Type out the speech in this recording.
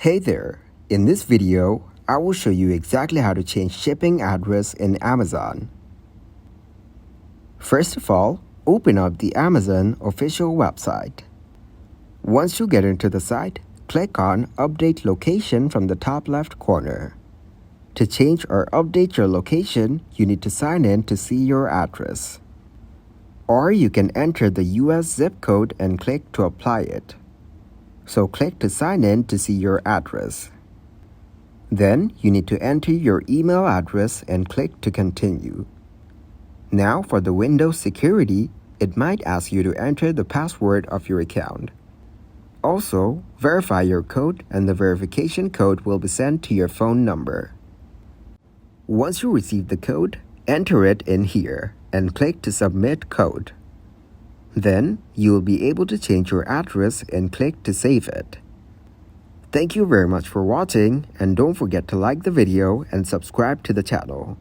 Hey there! In this video, I will show you exactly how to change shipping address in Amazon. First of all, open up the Amazon official website. Once you get into the site, click on Update Location from the top left corner. To change or update your location, you need to sign in to see your address. Or you can enter the US zip code and click to apply it. So click to sign in to see your address. Then you need to enter your email address and click to continue. Now for the Windows security, it might ask you to enter the password of your account. Also, verify your code and the verification code will be sent to your phone number. Once you receive the code, enter it in here and click to submit code. Then, you will be able to change your address and click to save it. Thank you very much for watching, and don't forget to like the video and subscribe to the channel.